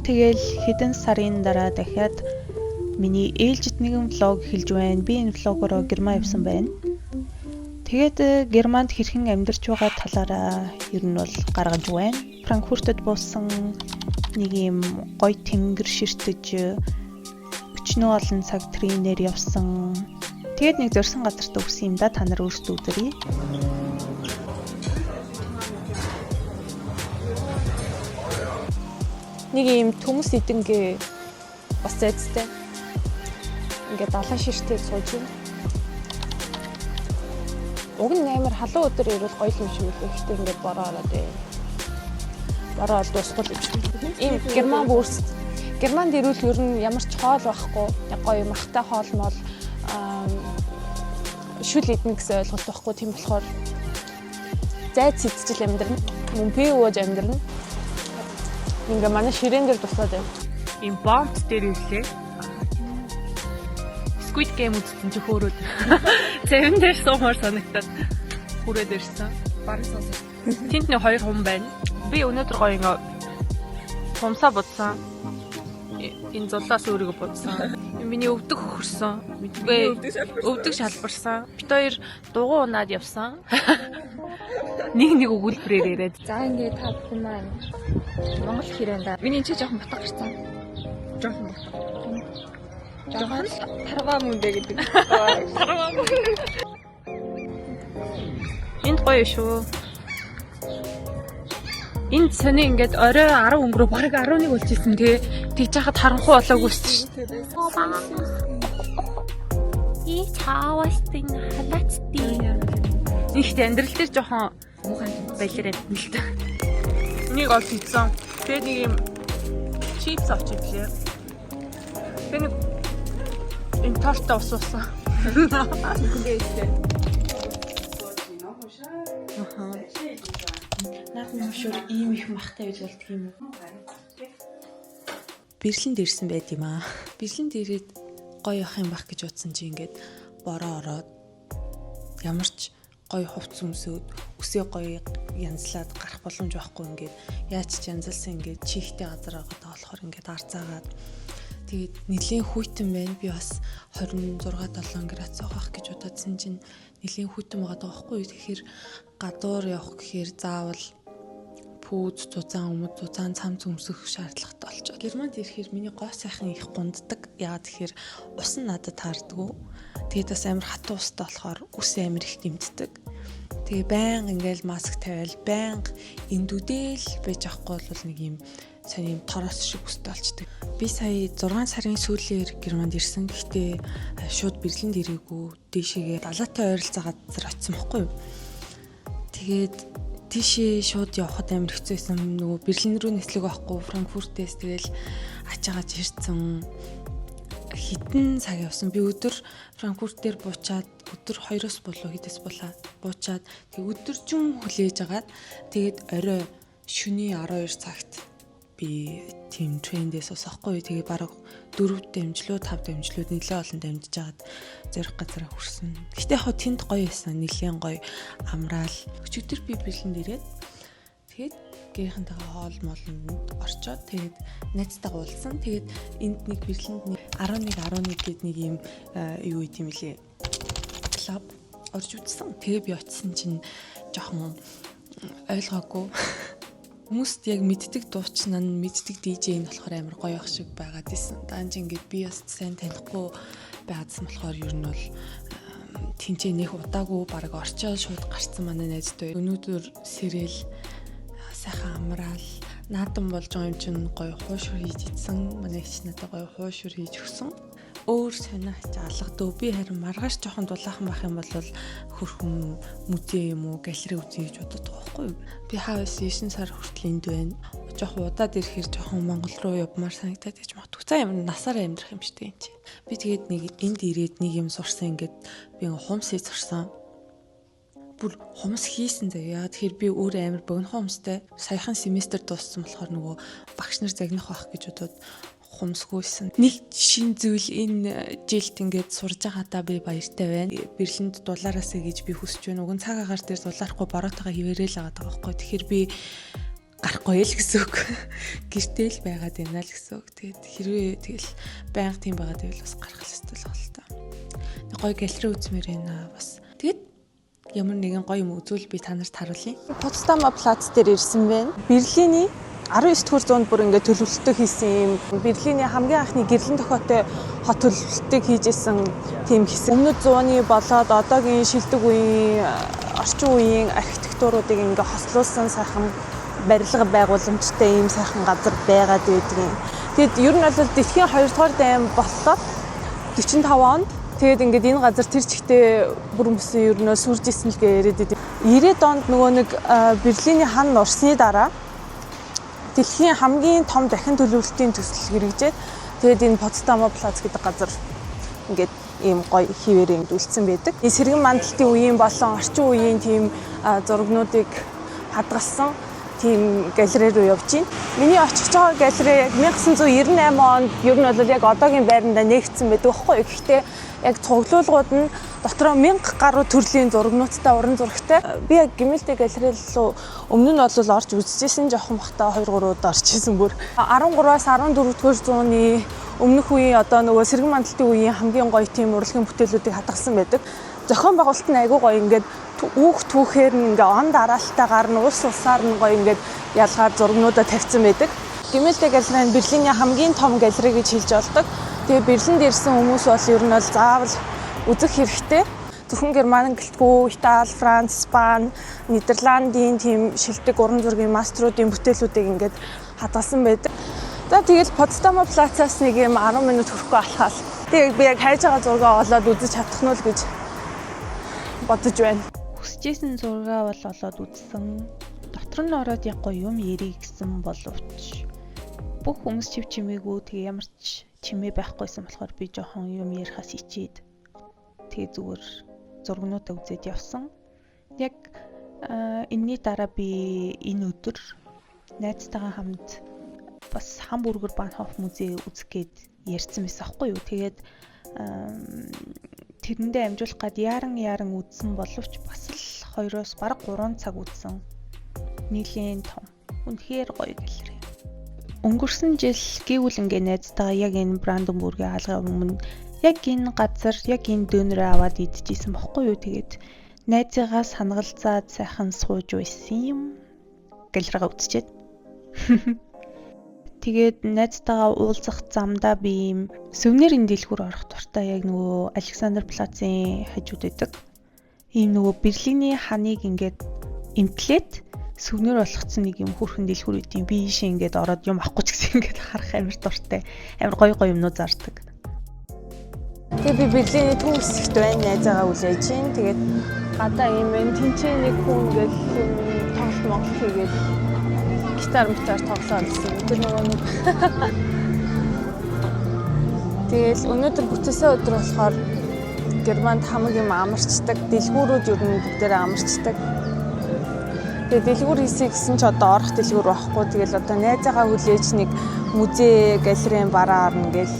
Тэгэл хэдэн сарын дараа дахиад миний ээлжид нэгэн влог эхэлж байна. Би энэ влогороо Герман явсан байна. Тэгээд Германд хэрхэн амьдарч байгаа талаараа ер нь бол гаргаж байна. Франкфуртод буусан нэг юм гоё тэнгэр ширтэж өчнөө олон цаг тренер явсан. Тэгээд нэг зорьсон газарт өгсөн юм да, та нар өөрсдөө үзээрэй. Нэг юм төмс идэнгээ бас зайцтай. Ингээд далайн ширтээ сууж байна. Уг нь амар халуун өдөр ирвэл гоё юм шиг үлээ. Гэхдээ ингээд бороо ороод байна. Бороо ол дуусгал юм шиг. Ийм Герман бүрс. Германд ирвэл ер нь ямар ч хоол байхгүй. Гоё юм ахтай хоол мол шүл идэх гэсэн ойлголт байхгүй. Тийм болохоор зайц идчихэл амьдрна. Мөн пи ууж амьдрна. Ингээ манай ширээн дээр туслаад байна. Ийм бомб дээр ирлээ. Squid Game үзсэн чи хөөрөөд. Зэвэн дээр суумаар санагтаад хүрээд ирсэн. Баран сонсоо. Тинт нэг хоёр хүн байна. Би өнөөдөр гоё ингээ хумсаа будсан. Энэ зулаас өөрийгөө будсан. Миний өвдөг хөрсөн. Өвдөг шалбарсан. Бид хоёр дугуй унаад явсан. Нэг өгүүлбэрээр яриад. За ингээд та бүхэн маань Монгол хэрэг. Миний чи жоохон ботго гарсан. Жоохон тарваа мөндэ гэдэг. Тарваа мөн. Энд гоё шүү. Энд сони ингээд орой 10 өнгөрөө бараг 11 болж исэн тий. Тэгж хахад харанхуй болоогүй шүү дээ. И чаавастын халаацтай. Ихт амьдрал дээр жоохон байлраад нь л та. Нэг ол хийсэн. Тэгээд нэг юм чипс авчихлаа. Тэгээд энэ тортоо усуусан. Наадмын хөшөөр ийм их махтай байж болдго юм уу? Берлинд ирсэн байт юм аа. Берлинд ирээд гоё явах юм байх гэж утсан чи ингээд бороо ороод ямар ч гоё хувц өмсөөд үсээ гоё янзлаад гарах боломж байхгүй ингээд яаж ч янзалсан ингээд чихтэй газар байгаа болохоор ингээд арцаагаад тэгээд нэлийн хүйтэн байна. Би бас 26-7 градус авах гэж удаадсан чинь нэлийн хүйтэн байгаа байхгүй. Тэгэхээр гадуур явах гэхээр заавал пүүз, зузаан, өмд, зузаан, цамц өмсөх шаардлагатай болчиход. Германд ирэхээр миний гоо сайхан их гунддаг. Яагаад тэгэхээр ус нь надад таардаггүй. Тэгээд бас амар хатуу устай болохоор ус амар их дэмддэг. Тэгээ байнга ингээл маск тавиал байнга эндүдэл байж авахгүй бол нэг юм сайн юм тороос шиг өстэй болчдөг. Би сая 6 сарын сүүлээр Германд ирсэн. Гэхдээ шууд Берлинд ирээгүй. Дээшээгээ далаатай ойролцоогаад очсон байхгүй юу? Тэгээд тийшээ шууд явхад амар хэцүү байсан. Нөгөө Берлин рүү нислэг байхгүй. Франкфуртээс тэгэл ачаагаад ирсэн. Хитэн цаг явсан. Би өдөр Франкфурт дээр буучаад өдөр 2-оос болоо хідээс буучаад тэг өдөржин хүлээж агаад тэгээд орой шөнийн 12 цагт би тим трендээс усахгүй. Тэгээ бараг 4 дамжлуу 5 дамжлууд нэлээд олон дамжиж агаад зорих газараа хүрсэн. Гэхдээ яг тэнд гоё байсан. Нэлээд гоё амраал. Өчигдөр би Берлинд ирээд тэгээд гэрийнхэнтэйгээ хоол молонд орчоод тэгээд найзтайгаа уулзсан. Тэгээд энд нэг Берлинд 11 гээд нэг юм юу гэдэг юм лээ. Клуб орж үзсэн. Тэгээ би очисон чинь жоохон ойлгоогүй. Хүмүүст яг мэддэг дуучнаа нь мэддэг DJ нь болохоор амар гоё ах шиг байгаад исэн. Данж ингээд би бас сайн танихгүй байгаадсан болохоор ер нь бол тэнцээ нэх удаагүй бараг орчоод шууд гарцсан манай найзтай. Өнөөдөр сэрэл сайхан амраал наадам болж байгаа юм чинь гоё хуушур хийж идсэн. Манай их надад гоё хуушур хийж өгсөн. Өөр сонирхч алгадөө. Би харин маргааш жоохон дулаахан байх юм бол хөрхөн музей юм уу галерей үзье гэж боддог байхгүй юу? Би хавс 9 сар хүртэл энд байна. Жоохон удаад ирэхээр жоохон Монгол руу явмаар санагдаад гэж магадгүй. За ямар насаараа амьдрах юм шүү дээ энэ чинь. Би тэгээд нэг энд ирээд нэг юм сурсан ингээд би хумс хийж сурсан. Бүр хумс хийсэн заяа. Тэгэхээр би өөрөө амар богино хумстай. Саяхан семестр дууссан болохоор нөгөө багш нар загнах байх гэж бодоод хумсгүйсэн. Нэг шин зүйл энэ жилд ингээд сурж байгаадаа би баяртай байна. Берлинд дулаараасаа гэж би хүсэж байна. Уг нь цаг агаар дээр дулаарахгүй бороотойгоо хിവэрэл байгаа байхгүй. Тэгэхээр би гарахгүй л гэсэн үг. Гэртээ л байгаад байна л гэсэн үг. Тэгээд хэрвээ тэгэл байнга тийм байгаад байвал бас гарах хэрэгтэй л байна л та. Гоё галерей үзмээр байна бас. Тэгээд ямар нэгэн гоё юм үзүүл би та нарт харуулъя. Потсдама плац дээр ирсэн байна. Берлиний 19-р зуунд бүр ингээд төлөвлөлтөд хийсэн юм. Берлиний хамгийн анхны гэрлэн тохиотой хот төлөвлөлтийг хийжсэн тийм хэсэг. Өмнөд зууны болоод одоогийн шилдэг үеийн орчин үеийн архитектуруудыг ингээд хослуулсан сайхан барилга байгууламжтай ийм сайхан газар байгаад байдаг юм. Тэгэд ер нь бол дэлхийн 2 дугаар дайм боллоо 45 онд. Тэгээд ингээд энэ газар тэр чигтээ бүр мөсөн ер нь сүрж исэн л гэж яриад байдаг. 90-ад онд нөгөө нэг Берлиний хан нурсны дараа дэлхийн хамгийн том дахин төлөвлөлтийн төсөл хэрэгжээд тэгээд энэ Потсдама плац гэдэг газар ингээд ийм гоё хിവэрээ үлдсэн байдаг. Энэ сэргэн мандалтын үеийн болон орчин үеийн тийм зурагнуудыг хадгалсан тийм галерей руу явж байна. Миний очих байгаа галерей яг 1998 онд ер нь бол яг одоогийн байрандаа нээгдсэн байдаг байхгүй юу. Гэхдээ яг цуглуулгууд нь дотроо 1000 гаруй төрлийн зурагнуудтай уран зурагтай. Би яг Гэмэлтэй галерей руу өмнө нь бол орж үзчихсэн жоохон бахта 2-3 удаа орчихсон бүр. 13-аас 14-р зууны өмнөх үеийн одоо нөгөө сэргэн мандалтын үеийн хамгийн гоё тийм урлагийн бүтээлүүдийг хадгалсан байдаг. Зохион байгуулалт нь айгүй гоё ингээд үүх түүхээр нь ингээ он дараалтайгаар нь ус усаар нь гоё ингээд ялгаар зурагнуудаа тавьсан байдаг. Гэмэлтэй галерей нь Берлиний хамгийн том галерей гэж хэлж болдог. Тэгээ Берлинд ирсэн хүмүүс бол ер нь бол заавал үзэх хэрэгтэй. Зөвхөн Герман гэлтгүй Итали, Франц, Испани, Нидерландын тийм шилдэг уран зургийн мастеруудын бүтээлүүдийг ингээд хадгалсан байдаг. За тэгэл Потсдама плацаас нэг юм 10 минут хүрэхгүй алхаал. Тэгээ би яг хайж байгаа зургаа олоод үзэж чадах нь л гэж бодож байна. Хүсэжсэн зургаа бол олоод үзсэн. Дотор нь ороод яг гоё юм ярих гэсэн боловч бүх хүмүүс чив чимээгүй тэгээ ямар ч чимээ байхгүйсэн болохоор би жоохон юм ярихаас ичээд тэгээ зүгээр зургнуудаа үзээд явсан. Яг энэний дараа би энэ өдөр найзтайгаа хамт бас Хамбургер Банхоф музей үзэх гээд ярьсан байсан байхгүй юу. Тэгээд тэрэндээ амжуулах гад яран үзсэн боловч бас л 2-оос бараг 3 цаг үзсэн. Нийлэн том. Үнэхээр гоё галерей. Өнгөрсөн жил гэвэл ингээ найзтайгаа яг энэ Бранденбургийн хаалгын өмнө яг энэ газар яг энэ дөнөрөө аваад идчихсэн бохгүй юу. Тэгээд найзыгаа санагалзаад сайхан сууж байсан юм. Галерейгаа үзчихэд. Тэгээд найзтайгаа уулзах замдаа би юм сувенирийн дэлгүүр орох дуртай яг нөгөө Александр плацын хажууд байдаг. Ийм нөгөө Берлиний ханыг ингээд имплет сувенир болгоцсон нэг юм хүрхэн дэлгүүр үүд юм. Би ийшээ ингээд ороод юм авахгүй ч гэсэн ингээд харах амар дуртай. Амар гоё юмнууд зардаг. Тэгээд би Берлиний төв хэсэгт байна. Найзаагаа үлээж чинь. Тэгээд гадаа юм байна. Тэнцээ нэг хүн ингээд тоглолт хийгээд гитар тоглоод ирсэн. Тэр нөгөө нэг тэгэл өнөөдөр бүтээсэн өдөр болохоор Германд хамаг юм амарчдаг. Дэлгүүрүүд ер нь бүгдээрээ амарчдаг. Тэгээд дэлгүүр хийсэй гэсэн ч одоо орох дэлгүүр байхгүй. Тэгэл одоо найзаагаа хүлээж нэг музей, галерейн бараа орно гэж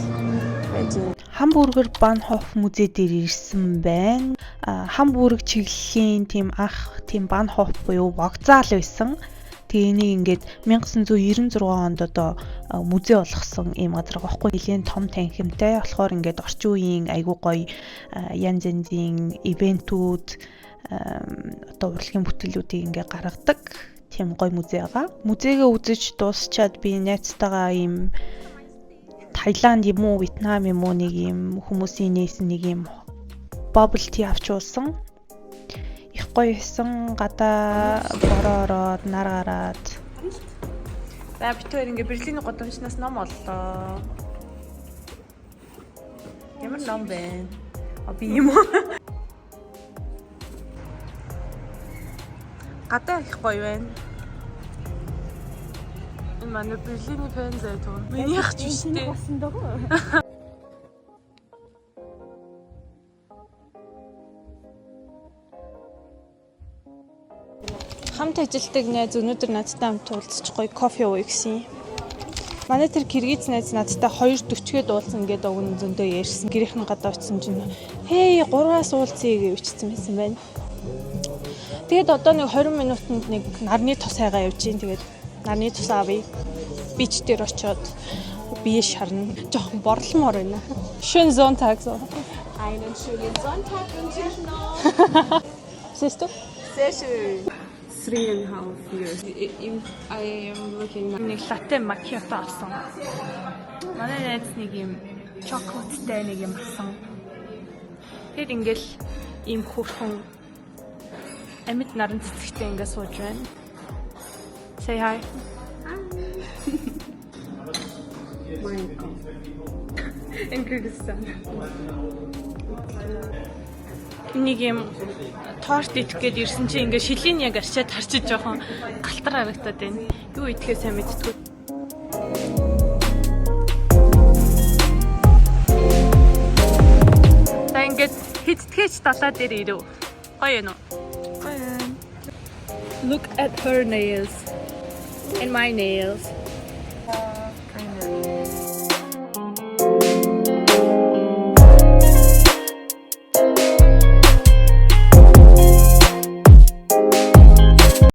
байж байна. Хамбургер Банхоф музей дээр ирсэн байна. Хамбург чиглэлийн тийм анх тийм Банхоф буюу вокзал байсан. Тэгээ энийг ингээд 1996 онд одоо музей болгосон ийм газар байхгүй. Нэлээд том танхимтай болохоор ингээд орчин үеийн айгуу гоё янз янзын ивентүүд одоо урлагийн бүтээлүүдийг ингээд гаргадаг тийм гоё музей байгаа. Музейгээ үзэж дуусчаад би найзтайгаа ийм Таиланд юм уу, Вьетнам юм уу нэг ийм хүмүүсийн нээсэн нэг ийм bubble tea авч уусан. Их гоё хийсэн, гадаа бороо ороод нар гараад. За бид хоёр ингээ Берлиний годамжнаас ном оллоо. Ямар ном бэ? Би юм уу? Гадаа их гоё байна. Энэ манай Берлиний фэн зай туу. Минийх ч биш дээ. Хамт ажилтдаг найз өнөөдөр надтай хамт уулзч гоё кофе ууя гэсэн. Манай тэр Киргиз найз надтай 2:40-д уулзсан гэдэг өгн зөндөө ярьсан. Гэрийнхэн гадаа очсон чинь "Хей 3-аас уулзъя" гэж бичсэн байсан байна. Тэгээд одоо нэг 20 минутанд нэг нарны тос хайгаа явж гин. Тэгээд нарны тус авъя. Бич дээр очиод бие шарна. Жохон борломоор байна. Schönen Sonntag so. Einen schönen Sonntag wünsche ich noch. Siehst du? Sehr schön. 3.5 years. I am looking at Нэг латте макиато авсан. Манай найз нэг юм чоколадтай нэг юм авсан. Тэгэд ингээл ийм хөрхөн амьд наран цэцэгтэй ингээ сууж байна. Say hi. Ингрэдсэн. Нэг юм торт идэх гээд ирсэн чинь ингээ шилийн яг арчаад харчиж жоохон галтар харагдаад байна. Юу идэхээ сайн мэдтгүй. За ингээд хидтгэж далаа дээр ирэв. Гоё юм уу? Гоё. Look at her nails and my nails.